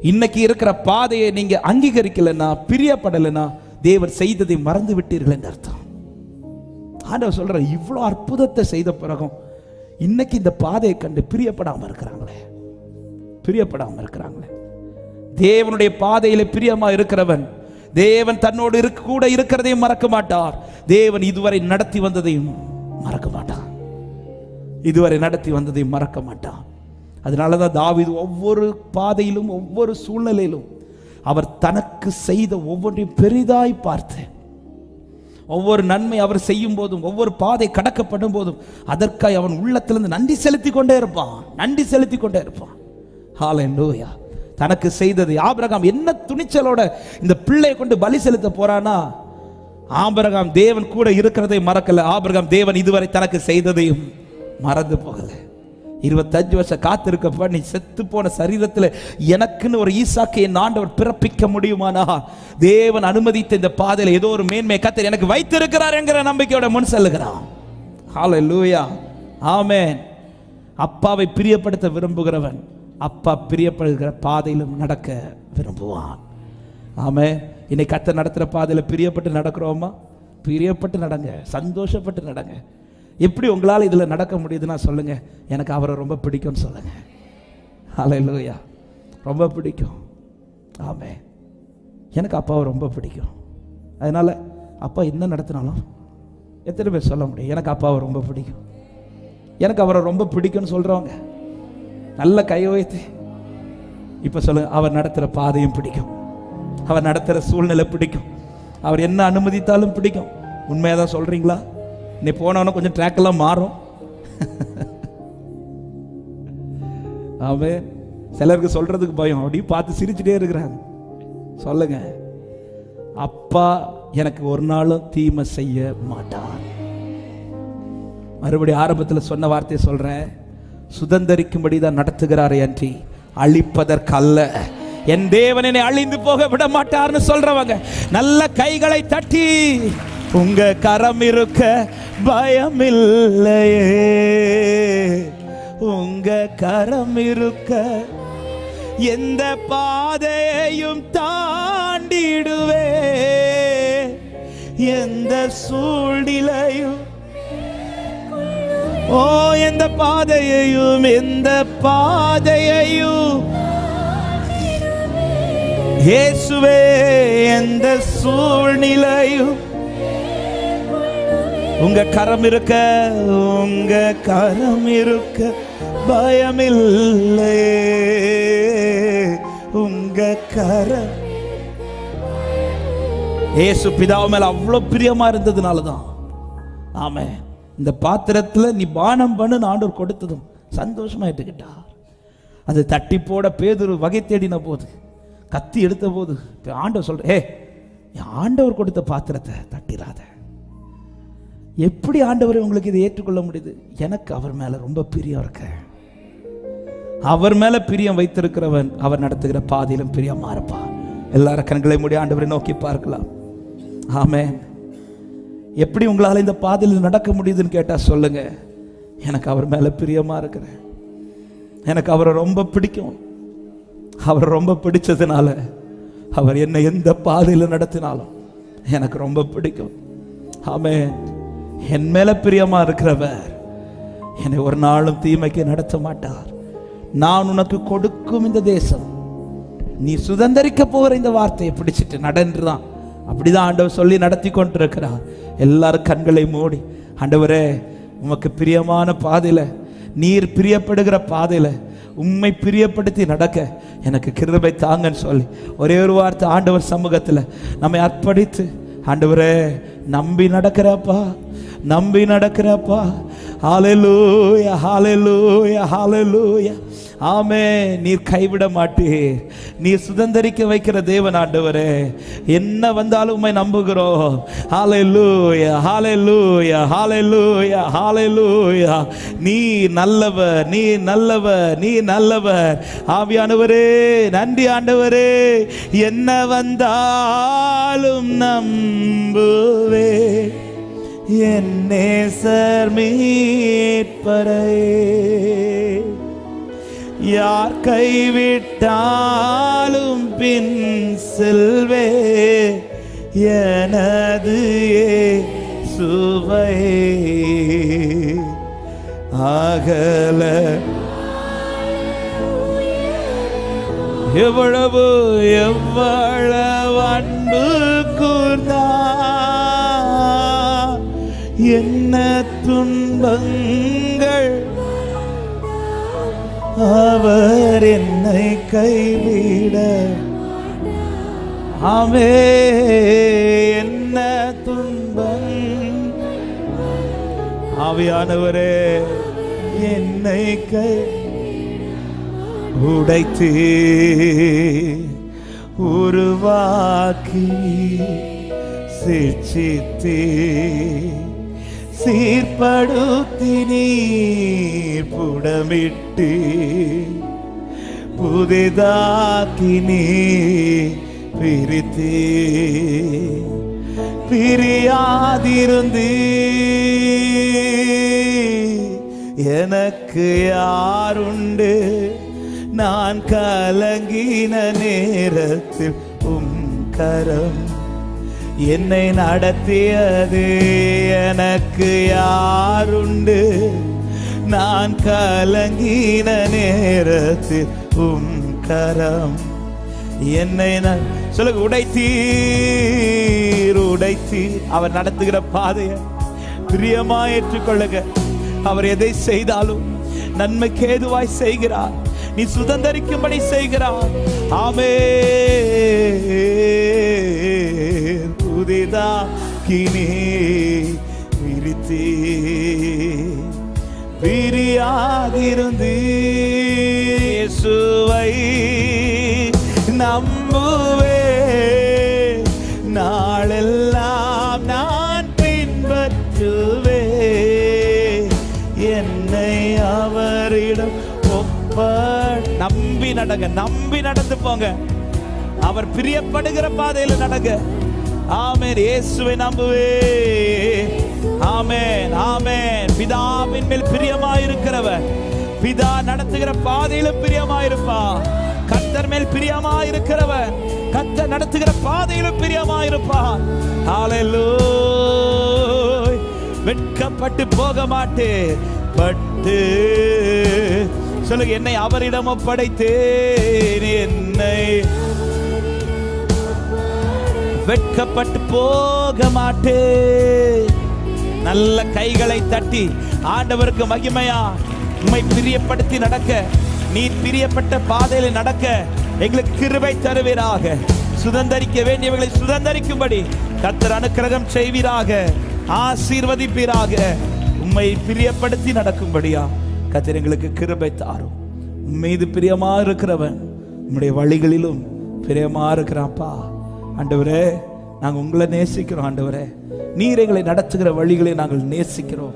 இன்னைக்கு இருக்கிற பாதையை நீங்க அங்கீகரிக்கலன்னா, பிரியப்படலைன்னா, தேவன் செய்ததை மறந்து விட்டீர்கள் என்று அர்த்தம். ஆண்டவர் சொல்ற, இவ்வளோ அற்புதத்தை செய்த பிறகும் இன்னைக்கு இந்த பாதையை கண்டு பிரியப்படாம இருக்கிறாங்களே. தேவனுடைய பாதையில பிரியமா இருக்கிறவன் தேவன் தன்னோடு கூட இருக்கிறதையும் மறக்க மாட்டார். தேவன் இதுவரை நடத்தி வந்ததையும் மறக்க மாட்டார். அதனாலதான் தாவீது ஒவ்வொரு பாதையிலும் ஒவ்வொரு சூழ்நிலையிலும் அவர் தனக்கு செய்த ஒவ்வொன்றையும் பெரிதாய் பார்த்து, ஒவ்வொரு நன்மை அவர் செய்யும் போதும், ஒவ்வொரு பாதை கடக்கப்படும் போதும் அதற்காக அவன் உள்ளத்திலிருந்து நன்றி செலுத்தி கொண்டே இருப்பான். ஹல்லேலூயா. தனக்கு செய்தது ஆபிரகாம் என்ன துணிச்சலோட இந்த பிள்ளையை கொண்டு பலி செலுத்த போறானா, ஆபிரகாம் தேவன் கூட இருக்கிறதை மறக்கல. ஆபிரகாம் தேவன் இதுவரை தனக்கு செய்ததையும் மறந்து போகல. 25 வருஷம் காத்திருக்கப்ப நீ செத்து போன சரீரத்தில் எனக்குன்னு ஒரு ஈசாக்கை என் ஆண்டவர் பிறப்பிக்க முடியுமானா, தேவன் அனுமதித்த இந்த பாதையில் ஏதோ ஒரு மேன்மை கர்த்தர் எனக்கு வைத்திருக்கிறார் என்கிற நம்பிக்கையோட முன் செல்லுகிறான். ஹல்லேலூயா, ஆமென். அப்பாவை பிரியப்படுத்த விரும்புகிறவன் அப்பா பிரியப்படுகிற பாதையிலும் நடக்க விரும்புவான். ஆமென். இன்னைக்கு கர்த்தர் நடத்துகிற பாதையில் பிரியப்பட்டு நடக்கிறோமா? பிரியப்பட்டு நடங்க, சந்தோஷப்பட்டு நடங்க. எப்படி உங்களால் இதில் நடக்க முடியுதுன்னா சொல்லுங்க, எனக்கு அவரை ரொம்ப பிடிக்கும்னு சொல்லுங்க. ஹல்லேலூயா, ரொம்ப பிடிக்கும். ஆமென். எனக்கு அப்பாவை ரொம்ப பிடிக்கும். அதனால அப்பா என்ன நடத்தினாலும் எத்தனை பேர் சொல்ல முடியும், எனக்கு அப்பாவை ரொம்ப பிடிக்கும், எனக்கு அவரை ரொம்ப பிடிக்கும்னு சொல்றவங்க நல்ல கை வைத்து இப்ப சொல்லுங்க, அவர் நடத்துகிற பாதையும் பிடிக்கும், அவர் நடத்துகிற சூழ்நிலை பிடிக்கும், அவர் என்ன அனுமதித்தாலும் பிடிக்கும். உண்மையாக தான் சொல்றீங்களா? நீ போனவன கொஞ்சம் ட்ராக் எல்லாம் மாறும். அவன் சிலருக்கு சொல்றதுக்கு பயம், அப்படி பார்த்து சிரிச்சுட்டே இருக்கிறாங்க. சொல்லுங்க, அப்பா எனக்கு ஒரு நாளும் தீமை செய்ய மாட்டார். மறுபடியும் ஆரம்பத்தில் சொன்ன வார்த்தையை சொல்றேன், சுதந்தரிக்கும்படி தான் நடத்துகிறாரே அன்றி அழிப்பதற்கல்ல. என் தேவன் என்னை அழிந்து போக விட மாட்டார்னு சொல்றவங்க நல்ல கைகளை தட்டி, உங்க கரம் இருக்க பயமில்லையே, உங்க கரம் இருக்க எந்த பாதையையும் தாண்டிடுவே, எந்த சூழ்நிலையும், ஓ எந்த பாதையையும் இயேசுவே, எந்த சூழ்நிலையும் உங்க கரம் இருக்க பயமில்லை, உங்க கரம். இயேசு பிதாவு மேல அவ்வளவு பிரியமா இருந்ததுனாலதான் ஆமே இந்த பாத்திரத்துல நீ பானம் பண்ணு ஆண்டவர் கொடுத்ததும் சந்தோஷமா எடுத்துக்கிட்டார். அது தட்டி போட பேதுரு வகை தேடின போது, கத்தி எடுத்த போது ஆண்டவர் சொல்ற, ஆண்டவர் கொடுத்த பாத்திரத்தை தட்டிராத. எப்படி ஆண்டவர் உங்களுக்கு இதை ஏற்றுக்கொள்ள முடியுது? எனக்கு அவர் மேல ரொம்ப பிரியம் இருக்க. அவர் மேல பிரியம் வைத்திருக்கிறவன் அவர் நடத்துகிற பாதையிலும் பிரியமா இருப்பான். எல்லாரும் கண்களை மூடி ஆண்டவரை நோக்கி பார்க்கலாம். ஆமென். எப்படி உங்களால் இந்த பாதையில் நடக்க முடியுதுன்னு கேட்டா சொல்லுங்க, எனக்கு அவர் மேல பிரியமா இருக்கிறேன், எனக்கு அவரை ரொம்ப பிடிக்கும். அவர் ரொம்ப பிடிச்சதுனால அவர் என்னை எந்த பாதையில் நடத்தினாலும் எனக்கு ரொம்ப பிடிக்கும். ஆமென். என் மேல பிரியமா இருக்கிறவர் என்னை ஒரு நாளும் தீமைக்கு நடத்த மாட்டார். நான் உனக்கு கொடுக்கும் இந்த தேசம் நீ சுதந்தரிக்க போகிற இந்த வார்த்தையை பிடிச்சிட்டு நடன்றுதான். அப்படிதான் ஆண்டவர் சொல்லி நடத்தி கொண்டிருக்கிறார். எல்லாரும் கண்களை மூடி, ஆண்டவரே உமக்கு பிரியமான பாதையில, நீர் பிரியப்படுகிற பாதையில உம்மை பிரியப்படுத்தி நடக்க எனக்கு கிருபை தாங்கன்னு சொல்லி ஒரே ஒரு வார்த்தை ஆண்டவர் சமூகத்தில் நம்மை அர்ப்பணித்து, ஆண்டவரே நம்பி நடக்கிறப்பா, நம்பி நடக்கிறப்பா. ஹல்லேலூயா, ஹல்லேலூயா, ஹல்லேலூயா. ஆமென். நீர் கைவிட மாட்டீர், நீர் சுதந்தரிக்க வைக்கிற தேவன் ஆண்டவரே. என்ன வந்தாலும் உம்மை நம்புகிறோம். ஹல்லேலூயா, ஹல்லேலூயா, ஹல்லேலூயா, ஹல்லேலூயா. நீ நல்லவர், நீ நல்லவர், நீ நல்லவர். ஆவியானவரே நன்றி ஆண்டவரே. என்ன வந்தாலும் நம்புவே என் நேசர் மீட்பரே. யார் கைவிட்டாலும் பின் செல்வே எனது சுவை அகல எவ்வளவு அன்பு கூர்ந்தா என்ன துன்பங்கள் அவர் என்னை கைவிட ஆமே என்ன துன்பம் ஆவியானவரே என்னை கை உடைத்து உருவாக்கி சிர்ச்சித்து சீர்படுத்தி நீர் புடமிட்டு புதிதாக்கி நீ பிரித்து பிரியாதிருந்து எனக்கு யாருண்டு நான் கலங்கின நேரத்தில் கரம் என்னை நடத்தியது எனக்கு யாருண்டு நான் கலங்கின நேரத்தில் கரம் என்னை சொல்லுங்க உடைத்தீர் அவர் நடத்துகிற பாதையை பிரியமா ஏற்றுக்கொள்ளுங்க அவர் எதை செய்தாலும் நன்மைக்கு ஏதுவாய் செய்கிறார் நீ சுதந்தரிக்கும்படி செய்கிறார் ஆமே புதிதாக்கினே விரித்தே பிரியாதிருந்து இயேசுவை நம்புவே நாளெல்லாம் நான் பின்பற்றுவே என்னை அவரிடம் நம்பி நடந்து போங்க அவர் பிரியப்படுகிற பாதையில் நடங்க ஆமென் இயேசுவை நம்புவே ஆமென் ஆமென் பிதாவின் மேல் பிரியமாயிருக்கிறவர் பிதா நடத்துகிற பாதையிலும் பிரியமாயிருப்பா கர்த்தர் மேல் பிரியமாயிருக்கிறவர் கர்த்தர் நடத்துகிற பாதையிலும் பிரியமாயிருப்பார் ஹல்லேலூயா வெட்கப்பட்டு போக மாட்டேன் பட்டு சொல்லுங்க என்னை அவரிடம் ஒப்படைத்தேன் என்னை வெட்கப்பட்டு போக மாட்டேன் நல்ல கைகளை தட்டி ஆண்டவருக்கு மகிமையா உம்மை பிரியப்படுத்தி நடக்க நீர் பிரியப்பட்ட பாதையில் நடக்க எங்களுக்கு கிருபை தருவீராக சுதந்தரிக்க வேண்டியவர்களை சுதந்தரிக்கும்படி கர்த்தர் அனுக்கிரகம் செய்வீராக ஆசீர்வதிப்பீராக உம்மை பிரியப்படுத்தி நடக்கும்படியா கர்த்தர் எங்களுக்கு கிருபை தாரும் உம்மீது பிரியமா இருக்கிறவன் உம்முடைய வழிகளிலும் பிரியமா இருக்கிறான்ப்பா ஆண்டவரே நாங்கள் உங்களை நேசிக்கிறோம் ஆண்டவரே நீர் எங்களை நடத்துகிற வழிகளை நாங்கள் நேசிக்கிறோம்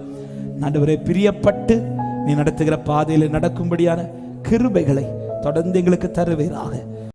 ஆண்டவரே பிரியப்பட்டு நீ நடத்துகிற பாதையில் நடக்கும்படியான கிருபைகளை தொடர்ந்து எங்களுக்கு தருவீராக